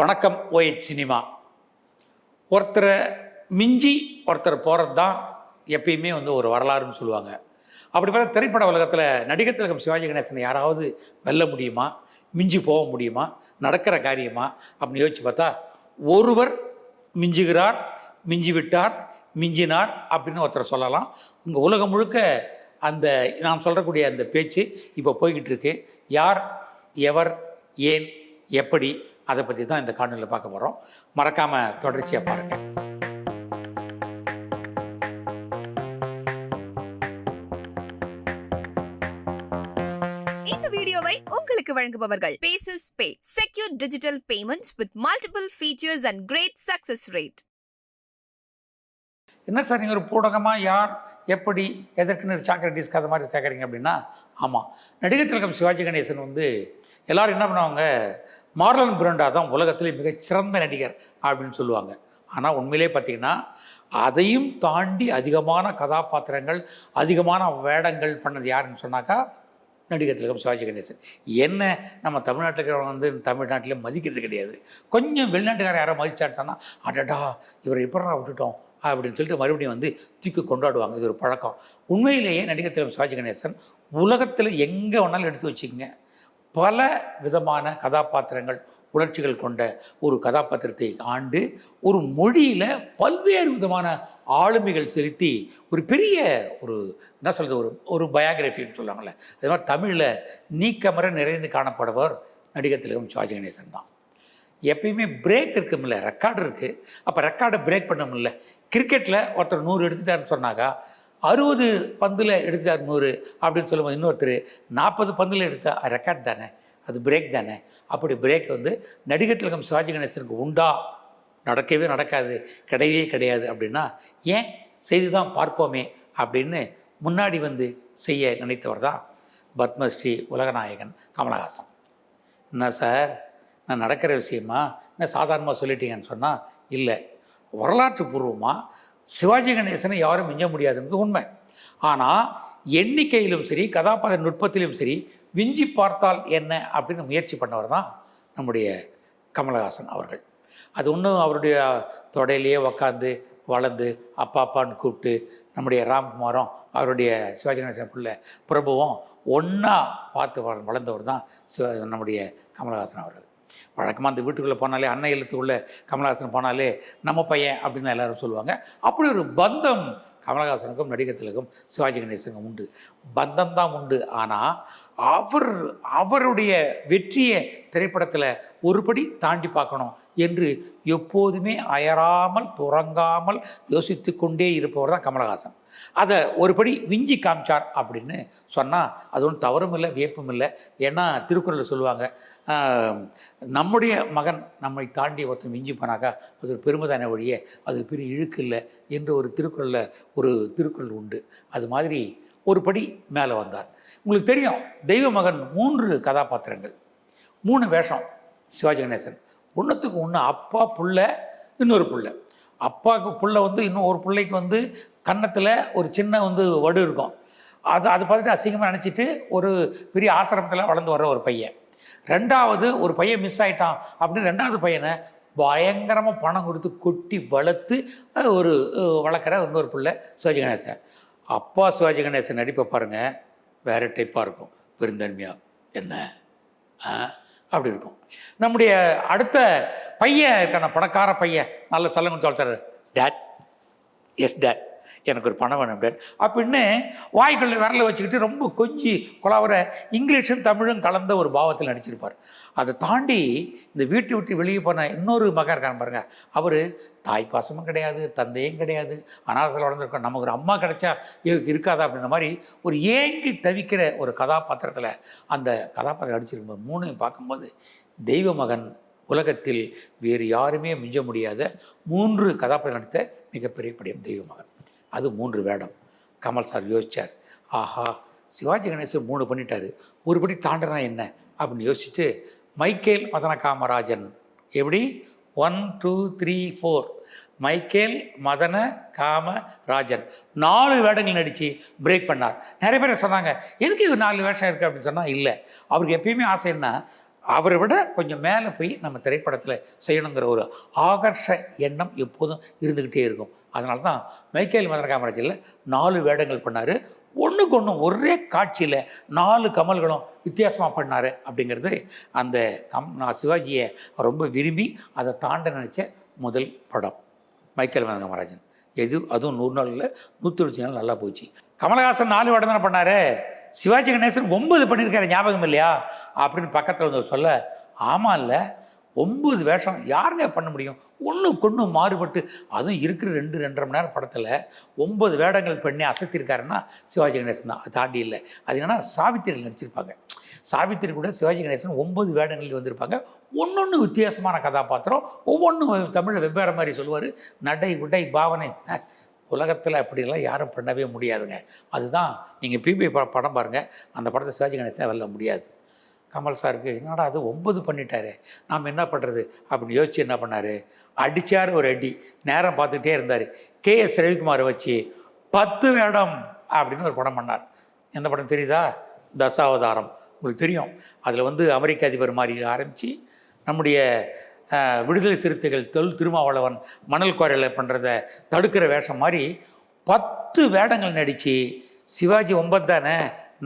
வணக்கம் OH cinema. ஒருத்தரை மிஞ்சி ஒருத்தர் போகிறது தான் எப்பயுமே ஒரு வரலாறுன்னு சொல்லுவாங்க. அப்படி பார்த்தா திரைப்பட உலகத்தில் நடிகர் திலகம் சிவாஜி கணேசனை யாராவது வெல்ல முடியுமா, மிஞ்சி போக முடியுமா, நடக்கிற காரியமா அப்படின்னு யோசிச்சு பார்த்தா ஒருவர் மிஞ்சுகிறார், மிஞ்சி விட்டார், மிஞ்சினார் அப்படின்னு ஒருத்தர் சொல்லலாம். உங்கள் உலகம் முழுக்க அந்த நாம் சொல்லக்கூடிய அந்த பேச்சு இப்போ போய்கிட்டு இருக்கு. யார், எவர், ஏன், எப்படி, அதை பற்றி தான் இந்த காணொலியில் பார்க்க போகிறோம். மறக்காமல் தொடர்ச்சியாக பாருங்கள். இந்த வீடியோவை உங்களுக்கு வழங்குபவர்கள் பேசஸ் pay, secure digital payments with multiple features and great success rate. என்ன சார் நீங்கள் ஒரு பூடகமாக யார், எப்படி, எதற்குன்னு சாக்ரட்டிஸ் கதை மாதிரி கேட்குறீங்க அப்படின்னா, ஆமாம், நடிகர் திலகம் சிவாஜி கணேசன் எல்லோரும் என்ன பண்ணுவாங்க, மார்லன் பிரண்டா தான் உலகத்திலே மிகச்சிறந்த நடிகர் அப்படின்னு சொல்லுவாங்க. ஆனால் உண்மையிலே பார்த்திங்கன்னா அதையும் தாண்டி அதிகமான கதாபாத்திரங்கள், அதிகமான வேடங்கள் பண்ணது யாருன்னு சொன்னாக்கா நடிகர் திலகம் சிவாஜி கணேசன். என்ன நம்ம தமிழ்நாட்டுக்கு தமிழ்நாட்டிலே மதிக்கிறது கிடையாது. கொஞ்சம் வெளிநாட்டுக்காரர் யாரோ மதிச்சான்னு சொன்னால், அடடா இவரை எப்படா விட்டுட்டோம் அப்படின்னு சொல்லிட்டு மறுபடியும் தூக்கி கொண்டாடுவாங்க. இது ஒரு பழக்கம். உண்மையிலேயே நடிகர் திலகம் சிவாஜி கணேசன் உலகத்தில் எங்கே வேணாலும் எடுத்து வச்சுக்கோங்க, பல விதமான கதாபாத்திரங்கள், உணர்ச்சிகள் கொண்ட ஒரு கதாபாத்திரத்தை ஆண்டு ஒரு மொழியில் பல்வேறு விதமான ஆளுமைகள் செலுத்தி ஒரு பெரிய என்ன சொல்கிறது, ஒரு பயோகிராஃபின்னு சொல்லுவாங்கள்ல, அது மாதிரி தமிழில் நீக்கமர நிறைந்து காணப்படுவர் நடிகர் திலகம் சிவாஜி கணேசன் தான். எப்பயுமே பிரேக் இருக்குமில்ல, ரெக்கார்டு இருக்குது. அப்போ ரெக்கார்டை பிரேக் பண்ண முடியல. கிரிக்கெட்டில் ஒருத்தர் 100 எடுத்துட்டாருன்னு சொன்னாக்கா 60 பந்தில் எடுத்தார் 100 அப்படின்னு சொல்லும்போது இன்னொருத்தர் 40 பந்தில் எடுத்தால் ரெக்கார்ட் தானே, அது பிரேக் தானே. அப்படி பிரேக் நடிகர் திலகம் சிவாஜி கணேசனுக்கு உண்டா? நடக்கவே நடக்காது, கிடையவே கிடையாது. அப்படின்னா ஏன் செய்து தான் பார்ப்போமே அப்படின்னு முன்னாடி செய்ய நினைத்தவர் தான் பத்மஸ்ரீ உலகநாயகன் கமலஹாசன். என்ன சார், நான் நடக்கிற விஷயமா என்ன சாதாரணமாக சொல்லிட்டீங்கன்னு சொன்னால், இல்லை, வரலாற்று பூர்வமாக சிவாஜி கணேசனை யாரும் மிஞ்ச முடியாதுன்றது உண்மை. ஆனால் எண்ணிக்கையிலும் சரி, கதாபாத்திர நுட்பத்திலும் சரி, விஞ்சி பார்த்தால் என்ன அப்படின்னு முயற்சி பண்ணவர் தான் நம்முடைய கமலஹாசன் அவர்கள். அது ஒன்றும் அவருடைய தொடையிலேயே உக்காந்து வளர்ந்து அப்பா அப்பான்னு கூப்பிட்டு நம்முடைய ராம்குமாரும் அவருடைய சிவாஜி கணேசன் பிள்ளை பிரபுவும் ஒன்றா பார்த்து வளர்ந்தவர் தான் நம்முடைய கமலஹாசன் அவர்கள். வழக்கமாக அந்த வீட்டுக்குள்ளே போனாலே, அன்னை இல்லத்துக்குள்ளே கமலஹாசன் போனாலே நம்ம பையன் அப்படின்னு எல்லோரும் சொல்லுவாங்க. அப்படி ஒரு பந்தம் கமலஹாசனுக்கும் நடிகர் திலகம் சிவாஜி கணேசனுக்கும் உண்டு. பந்தம் தான் உண்டு. ஆனால் அவருடைய வெற்றியை திரைப்படத்தில் ஒருபடி தாண்டி பார்க்கணும் என்று எப்போதுமே அயராமல் துறங்காமல் யோசித்து கொண்டே இருப்பவர் தான் கமலஹாசன். அதை ஒருபடி விஞ்சி காமிச்சார் அப்படின்னு சொன்னால் அது ஒன்றும் தவறும் இல்லை, வியப்பும் இல்லை. ஏன்னா திருக்குறளில் சொல்லுவாங்க, நம்முடைய மகன் நம்மை தாண்டி ஒருத்தன் மிஞ்சி போனாக்கா அது ஒரு பெருமைதான வழியே, அது பெரிய இழுக்கு இல்லை என்று ஒரு திருக்குறள் உண்டு. அது மாதிரி ஒரு படி மேலே வந்தார். உங்களுக்கு தெரியும், தெய்வ மகன் 3 கதாபாத்திரங்கள், 3 வேஷம் சிவாஜி கணேசன். ஒன்றுத்துக்கு ஒன்று அப்பா புள்ள, இன்னொரு புள்ள. அப்பாவுக்கு புள்ள இன்னும் ஒரு பிள்ளைக்கு கன்னத்தில் ஒரு சின்ன வடு இருக்கும். அதை பார்த்துட்டு அசிங்கமாக நினச்சிட்டு ஒரு பெரிய ஆசிரமத்தில் வளர்ந்து வர்ற ஒரு பையன். ரெண்டாவது ஒரு பையன் மிஸ் ஆகிட்டான் அப்படின்னு ரெண்டாவது பையனை பயங்கரமாக பணம் கொடுத்து கொட்டி வளர்த்து வளர்க்குற இன்னொரு பிள்ளை சிவாஜி கணேசன். அப்பா சிவாஜி கணேசன் நடிப்பை பாருங்கள், வேறு டைப்பாக இருக்கும், பெருந்தன்மையாக என்ன அப்படி இருக்கும். நம்முடைய அடுத்த பையன் இருக்கான, பணக்கார பையன், நல்ல சலங்கு சொல்கிறார், டேட், எஸ் டேட், எனக்கு ஒரு பணம் வேணும் டேட் அப்படின்னு வாய்க்குள்ளே விரலை வச்சுக்கிட்டு ரொம்ப கொஞ்சி குழாவர இங்கிலீஷும் தமிழும் கலந்த ஒரு பாவத்தில் நடிச்சிருப்பார். அதை தாண்டி இந்த வீட்டை விட்டு வெளியே போன இன்னொரு மகன் இருக்கான்னு பாருங்கள், அவர் தாய் பாசமும் கிடையாது, தந்தையும் கிடையாது, அனாதையில் வளர்ந்துருக்கோம், நமக்கு ஒரு அம்மா கிடைச்சா இருக்காதா அப்படின்ற மாதிரி ஒரு ஏங்கி தவிக்கிற ஒரு கதாபாத்திரத்தில் அந்த கதாபாத்திரம் நடிச்சிருக்கும். 3 பார்க்கும்போது தெய்வ மகன் உலகத்தில் வேறு யாருமே மிஞ்ச முடியாத 3 கதாபாத்திரம் நடித்த மிகப்பெரிய படம் தெய்வ மகன். அது 3 வேடம். கமல் சார் யோசித்தார், ஆஹா சிவாஜி கணேசன் 3 பண்ணிட்டார், ஒருபடி தாண்டனா என்ன அப்படின்னு யோசிச்சுட்டு மைக்கேல் மதன காமராஜன், எப்படி 1 2 3 4 மைக்கேல் மதன காமராஜன் 4 வேடங்கள் நடித்து பிரேக் பண்ணார். நிறைய பேர் சொன்னாங்க, எதுக்கு இது 4 வேஷம் இருக்குது அப்படின்னு சொன்னால், இல்லை, அவருக்கு எப்பயுமே ஆசை என்ன, அவரை விட கொஞ்சம் மேலே போய் நம்ம திரைப்படத்தில் செய்யணுங்கிற ஒரு ஆகர்ஷ எண்ணம் எப்போதும் இருந்துக்கிட்டே இருக்கும். அதனால தான் மைக்கேல் மதன காமராஜில் 4 வேடங்கள் பண்ணார். ஒன்றுக்கு ஒன்று ஒரே காட்சியில் 4 கமல்களும் வித்தியாசமாக பண்ணார். அப்படிங்கிறது அந்த நான் சிவாஜியை ரொம்ப விரும்பி அதை தாண்ட நினச்ச முதல் படம் மைக்கேல் மதன காமராஜன். அதுவும் 100 நாளில் 120 நாள் நல்லா போச்சு. கமலஹாசன் 4 வேடம் தானே பண்ணார், சிவாஜி கணேசன் 9 பண்ணியிருக்காரு, ஞாபகம் இல்லையா அப்படின்னு பக்கத்தில் வந்து சொல்ல, ஆமாம் இல்லை 9 வேஷம் யாருங்க பண்ண முடியும், ஒன்றுக்கு ஒன்று மாறுபட்டு, அதுவும் இருக்கிற 2-2.5 மணி நேரம் படத்தில் 9 வேடங்கள் பண்ணி அசத்திருக்காருன்னா சிவாஜி கணேசன் தான். அது தாண்டி இல்லை. அது என்னென்னா சாவித்திரியில் நடிச்சிருப்பாங்க. சாவித்திரி கூட சிவாஜி கணேசன் 9 வேடங்களில் வந்திருப்பாங்க. ஒன்று வித்தியாசமான கதாபாத்திரம், ஒவ்வொன்றும் தமிழில் வெவ்வேறு மாதிரி சொல்லுவார். நடை உடை பாவனை உலகத்தில் அப்படிலாம் யாரும் பண்ணவே முடியாதுங்க. அதுதான் நீங்கள் பிபி படம் பாருங்கள், அந்த படத்தை சிவாஜி கணேசன் வெல்ல முடியாது. கமல் சாருக்கு என்னடா அது 9 பண்ணிட்டாரு, நாம் என்ன பண்ணுறது அப்படின்னு யோசிச்சு என்ன பண்ணார், அடித்தார் ஒரு அடி. நேரம் பார்த்துக்கிட்டே இருந்தார். KS ரவிக்குமாரை வச்சு 10 வேடம் அப்படின்னு ஒரு படம் பண்ணார். எந்த படம் தெரியுதா? தசாவதாரம். உங்களுக்கு தெரியும். அதில் வந்து அமெரிக்க அதிபர் மாதிரி ஆரம்பித்து நம்முடைய விடுதலை சிறுத்தைகள் திருமாவளவன் மணல் குவாரியில் பண்ணுறத தடுக்கிற வேஷம் மாதிரி 10 வேடங்கள் நடித்து சிவாஜி 9 தானே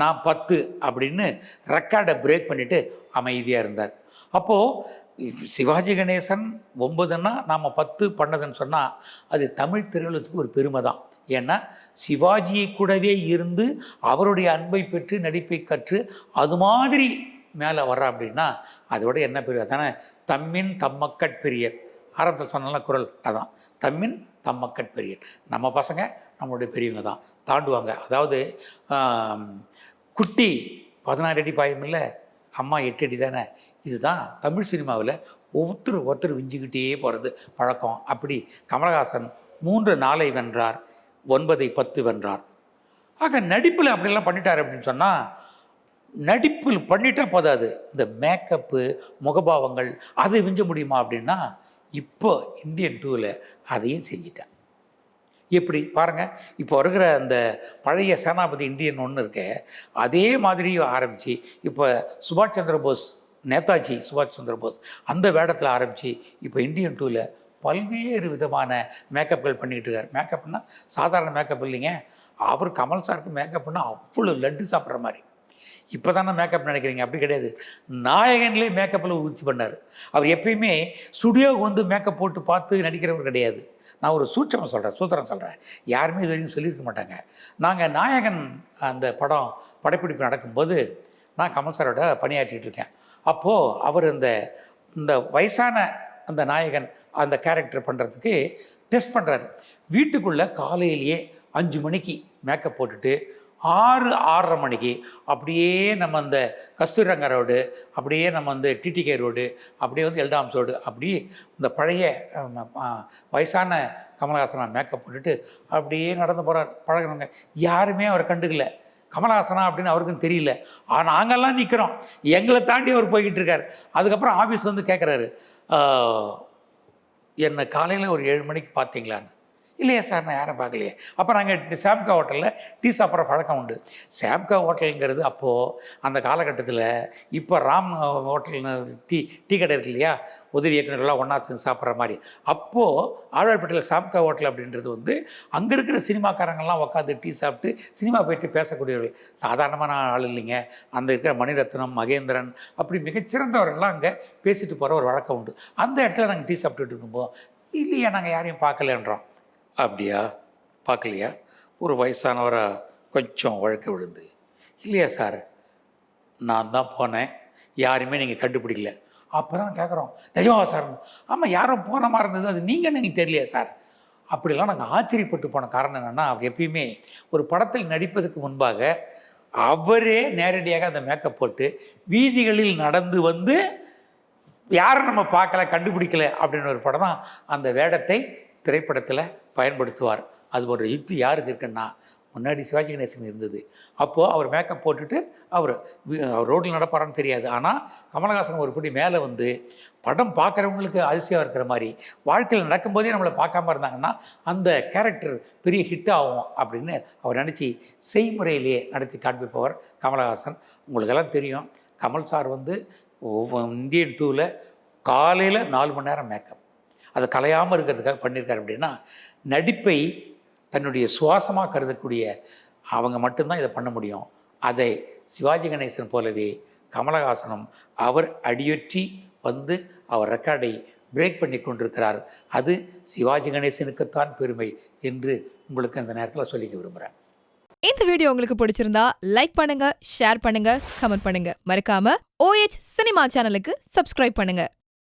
நான் 10 அப்படின்னு ரெக்கார்டை பிரேக் பண்ணிவிட்டு அமைதியாக இருந்தார். அப்போது சிவாஜி கணேசன் 9ன்னா நாம் 10 பண்ணதுன்னு சொன்னால் அது தமிழ் திரையுலகத்துக்கு ஒரு பெருமை தான். ஏன்னா சிவாஜியை கூடவே இருந்து அவருடைய அன்பை பெற்று நடிப்பை கற்று அது மாதிரி மேலே வர்றா அப்படின்னா அதோட என்ன பெரிய தானே. தம்மின் தம்மக்கட் பெரியர் ஆரம்பத்தில் சொன்னால குரல் அதான், தம்மின் தம்மக்கட் பெரியர். நம்ம பசங்க நம்மளுடைய பெரியவங்க தான் தாண்டுவாங்க. அதாவது குட்டி 16 அடி பாயம் இல்லை, அம்மா 8 அடி தானே. இதுதான் தமிழ் சினிமாவில் ஒருத்தர் விஞ்சிக்கிட்டே போகிறது பழக்கம். அப்படி கமலஹாசன் 3 4 வென்றார், 9 10 வென்றார். ஆக நடிப்பில் அப்படிலாம் பண்ணிட்டார் அப்படின்னு சொன்னால், நடிப்பில் பண்ணிட்டா போதாது, இந்த மேக்கப்பு முகபாவங்கள் அதை விஞ்ச முடியுமா அப்படின்னா இப்போ இந்தியன் 2ல் அதையும் செஞ்சிட்டேன். எப்படி பாருங்கள், இப்போ இருக்கிற அந்த பழைய சேனாபதி இந்தியன் 1 இருக்க அதே மாதிரியும் ஆரம்பித்து இப்போ சுபாஷ் சந்திர போஸ், நேதாஜி சுபாஷ் சந்திர போஸ் அந்த வேடத்தில் ஆரம்பித்து இப்போ இந்தியன் 2ல் பல்வேறு விதமான மேக்கப்கள் பண்ணிக்கிட்டு இருக்கார். மேக்கப்னா சாதாரண மேக்கப் இல்லைங்க, அவர் கமல் சாருக்கு மேக்கப்னா அவ்வளோ லட்டு சாப்பிட்ற மாதிரி. இப்போ தானே மேக்கப் நினைக்கிறீங்க, அப்படி கிடையாது. நாயகன்லேயே மேக்கப்பில் உச்சி பண்ணார். அவர் எப்பயுமே ஸ்டுடியோவுக்கு வந்து மேக்கப் போட்டு பார்த்து நடிக்கிறவர் கிடையாது. நான் ஒரு சூத்திரம் சொல்கிறேன், யாருமே இது வரைக்கும் சொல்லியிருக்க மாட்டாங்க. நாங்கள் நாயகன் அந்த படம் படப்பிடிப்பு நடக்கும்போது நான் கமல் சாரோட பணியாற்றிட்டு இருக்கேன். அப்போது அவர் இந்த வயசான அந்த நாயகன் அந்த கேரக்டர் பண்ணுறதுக்கு டெஸ்ட் பண்ணுறாரு. வீட்டுக்குள்ளே காலையிலேயே 5 மணிக்கு மேக்கப் போட்டுட்டு 6-6:30 மணிக்கு அப்படியே நம்ம அந்த கஸ்தூரிரங்கா ரோடு, அப்படியே நம்ம வந்து TTK ரோடு, அப்படியே வந்து எல்டாம்ஸ் ரோடு, அப்படியே இந்த பழைய வயசான கமலஹாசனா மேக்கப் போட்டுட்டு அப்படியே நடந்து போகிறார். பழகினவங்க யாருமே அவரை கண்டுக்கல. கமலஹாசனா அப்படின்னு அவருக்கும் தெரியல. ஆனால் நாங்கள்லாம் நிற்கிறோம், எங்களை தாண்டி அவர் போய்கிட்டு இருக்கார். அதுக்கப்புறம் ஆஃபீஸ் வந்து கேட்குறாரு, என்னை காலையில் ஒரு 7 மணிக்கு பார்த்தீங்களான்னு. இல்லையா சார், நான் யாரும் பார்க்கலையே. அப்போ நாங்கள் சாப்கா ஹோட்டலில் டீ சாப்பிட்ற பழக்கம் உண்டு. சாப்கா ஹோட்டலுங்கிறது அப்போது அந்த காலகட்டத்தில் இப்போ ராம் ஹோட்டல் டீ கடை இருக்கு இல்லையா, உதவி இயக்குநர்கள்லாம் ஒன்றா சேர்ந்து சாப்பிட்ற மாதிரி. அப்போது ஆழ்வார்பேட்டையில் சாப்கா ஹோட்டல் அப்படின்றது வந்து அங்கே இருக்கிற சினிமாக்காரங்கள்லாம் உட்காந்து டீ சாப்பிட்டு சினிமா போய்ட்டு பேசக்கூடியவர்கள். சாதாரணமான ஆள் இல்லைங்க. அந்த இருக்கிற மணிரத்னம், மகேந்திரன் அப்படி மிகச்சிறந்தவர்கள்லாம் அங்கே பேசிட்டு போகிற ஒரு வழக்கம் உண்டு. அந்த இடத்துல நாங்கள் டீ சாப்பிட்டுட்டு இருக்கும்போது, இல்லையா நாங்கள் யாரையும் பார்க்கலன்றோம். அப்படியா, பார்க்கலையா? ஒரு வயசானவராக கொஞ்சம் வழக்கு விழுந்து, இல்லையா சார் நான் தான் போனேன், யாருமே நீங்கள் கண்டுபிடிக்கல. அப்போ தான் கேட்குறோம், நிஜமாவா சார்? ஆமாம், யாரும் போன மாதிரி இருந்தது, அது நீங்கள் எனக்கு தெரியலையா சார்? அப்படிலாம் நாங்கள் ஆச்சரியப்பட்டு போன காரணம் என்னென்னா, அவர் எப்பயுமே ஒரு படத்தில் நடிப்பதற்கு முன்பாக அவரே நேரடியாக அந்த மேக்கப் போட்டு வீதிகளில் நடந்து வந்து யாரும் நம்ம பார்க்கல கண்டுபிடிக்கல அப்படின்னு ஒரு படம் தான் அந்த வேடத்தை திரைப்படத்தில் பயன்படுத்துவார். அது ஒரு யுக்தி யாருக்கு இருக்குன்னா, முன்னாடி சிவாஜி கணேசன் இருந்தது. அப்போது அவர் மேக்கப் போட்டுட்டு அவர் ரோட்டில் நடப்பாரான்னு தெரியாது. ஆனால் கமலஹாசன் ஒரு படி மேலே வந்து படம் பார்க்குறவங்களுக்கு அதிசயம் இருக்கிற மாதிரி வாழ்க்கையில் நடக்கும்போதே நம்மளை பார்க்காம இருந்தாங்கன்னா அந்த கேரக்டர் பெரிய ஹிட் ஆகும் அப்படின்னு அவர் நினச்சி செய்முறையிலேயே நடத்தி காண்பிப்பவர் கமலஹாசன். உங்களுக்கெல்லாம் தெரியும், கமல் சார் வந்து இந்தியன் 2ல் காலையில் 4 மணி நேரம் மேக்கப். அதை கலையாமல் இருக்கிறதுக்காக பண்ணியிருக்காரு. அப்படின்னா நடிப்பை தன்னுடைய சுவாசமாக கருதக்கூடிய அவங்க மட்டும்தான் இதை பண்ண முடியும். அதை சிவாஜி கணேசன் போலவே கமலஹாசனும் அவர் அடியொற்றி வந்து அவர் ரெக்கார்டை பிரேக் பண்ணி கொண்டிருக்கிறார். அது சிவாஜி கணேசனுக்குத்தான் பெருமை என்று உங்களுக்கு இந்த நேரத்தில் சொல்லிக்க விரும்புகிறேன். இந்த வீடியோ உங்களுக்கு பிடிச்சிருந்தா லைக் பண்ணுங்க, ஷேர் பண்ணுங்க, கமெண்ட் பண்ணுங்க. மறக்காம OH சினிமா சேனலுக்கு சப்ஸ்கிரைப் பண்ணுங்க.